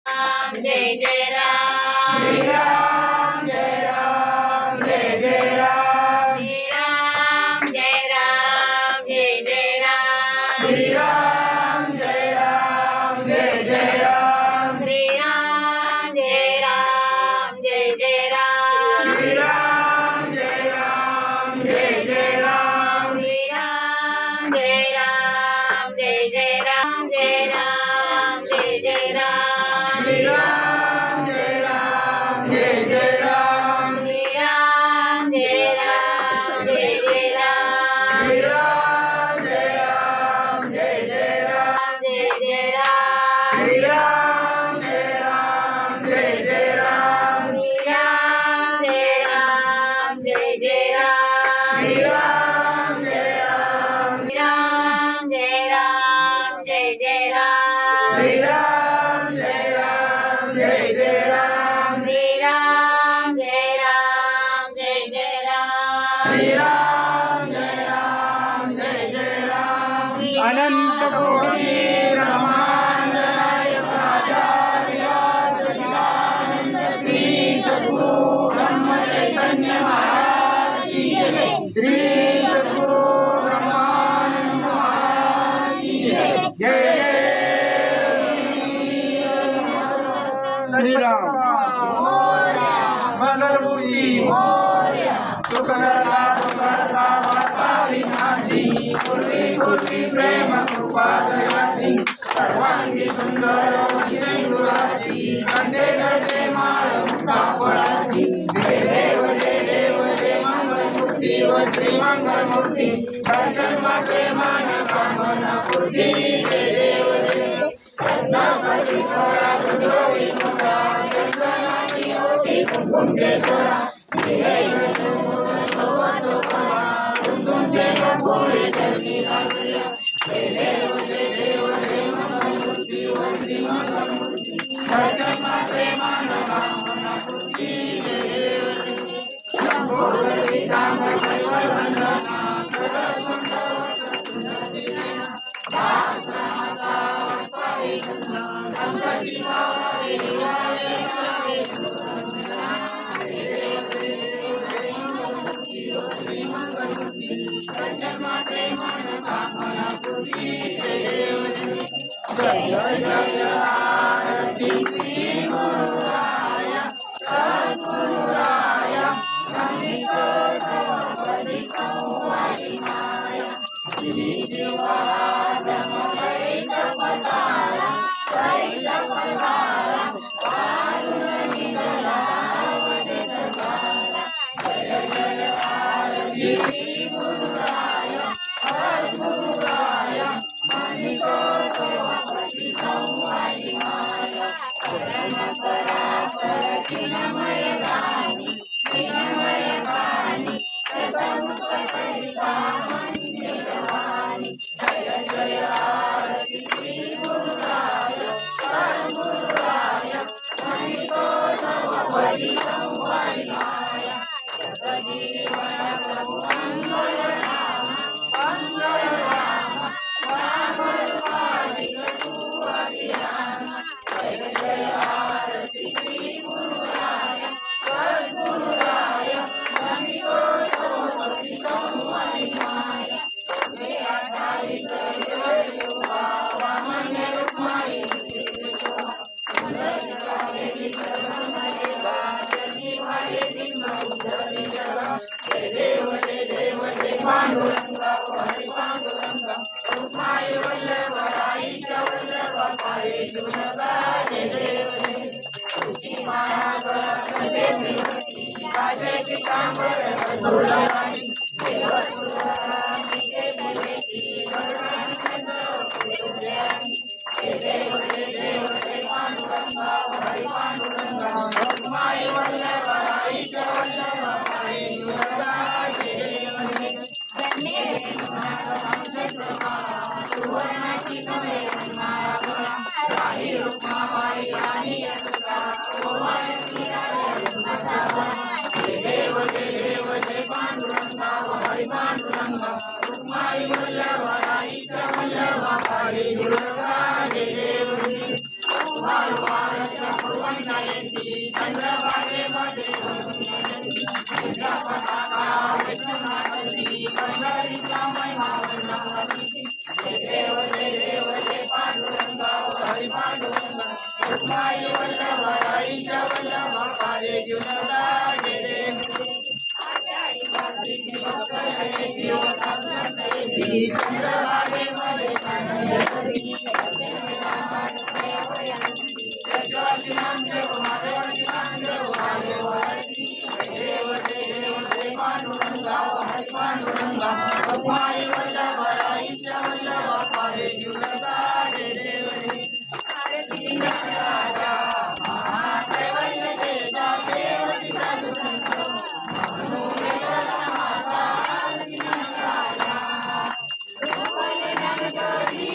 जय जय राम श्री राम जय राम जय जय राम श्री राम जय राम जय जय राम श्री राम जय राम जय जय राम श्री राम जय राम जय जय राम श्री राम जय राम जय जय राम श्री राम जय राम जय जय राम जय राम जय जय राम श्री राम जय राम जय जय राम श्री राम जय राम जय जय राम श्री राम जय राम जय जय राम जय जय राम श्री राम जय राम जय जय राम श्री राम जय राम जय जय राम श्री राम जय राम राम जय राम जय जय राम श्री राम जय राम जय जय राम श्री राम जय राम जय जय राम श्री राम जय राम जय जय राम अनंत कोटी ब्रह्मांड नायक आचार्य सच्चिदानंद श्री सद्गुरु ब्रह्म चैतन्य महाराज की जय श्री सद्गुरु ब्रह्मानंद महाराज की जय जय श्री राम मंगलमूर्ति सुखकर्ता सुखकर्ता वार्ता विनाची पूर्वी पूर्वी प्रेम कृपा दयाची सर्वांगी सुंदर सिंधुराची कंठे कंठे माळ मुक्ता फळाची जय देव जय देव जय मंगलमूर्ती व श्री मंगलमूर्ती दर्शन मात्रे मान कामना पूर्ती जय देव जय रत्नाकरी थोरा दुर्गोरी मुंडा चंदनाची ओटी कुंकुमेश्वरा जयंती चंद्रभागेमध्ये सोहळ्याची विद्या पताका विष्णुनाथांची पंढरीचा महिमा वंदनाची जय देव जय पांडुरंगा हरी पांडुरंगा रुक्माई वल्लभ राईच्या वल्लभ पाडे जीवनदा जय देव आषाढी कार्तिकी भक्त जयंती चंद्रभागेमध्ये पांडुरंगा हरी पांडुरंगा रुक्माई वल्लभ राईच्या वल्लभ पाडे जीवनदा जय देव आरती राजा महाकैवल्य तेजा सेवती साधू संत माता आरती राजा गोपाल ज्ञानज्योती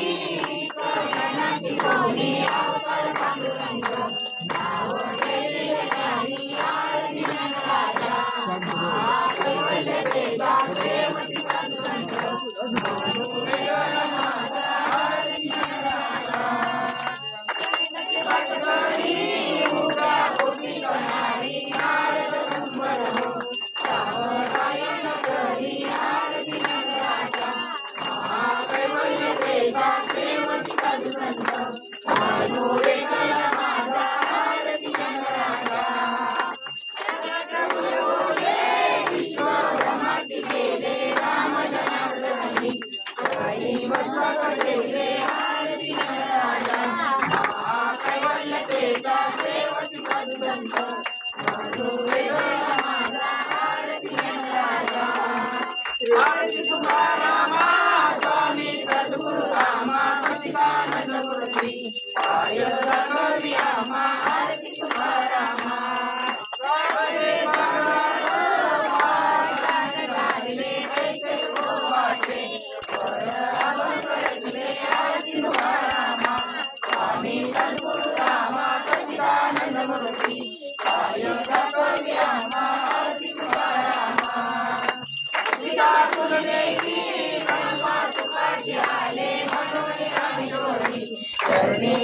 कल्याणाची कोणी अवतार पांडुरंग नाव ठेवले ज्ञानी आरती राजा महाकैवल्य तेजा सेवती साधू संत माता आरती राजा पाटकरी उभ्या गोपी कणारी नारद शंभर हो सावकायन करी आरती राजा महाकैवल्य तेजा सेवती साधू संत साधू वेगळ माझा आरती राजा जगत बोले विश्व ब्रह्माची केले राम जनार्दनी हरी बसव ठेवले आरती राजा महाकैवल्य तेजा सेवती साधू संत साधू वेगळ माझा आरती राजा आरती तुकारामा स्वामी सद्गुरु रामा सच्चिदानंद मूर्ती पाय दाखवी आम्हा आरती तुकारामा स्वागते सागर भाषण गायले कैसे गोवाचे पर अभंग रचले आरती तुकारामा स्वामी सद्गुरु रामा सच्चिदानंद मूर्ती पाय दाखवी आम्हा आरती तुकारामा तुझी गणपा तुकाची आले मनोरे रामेश्वरी चरणी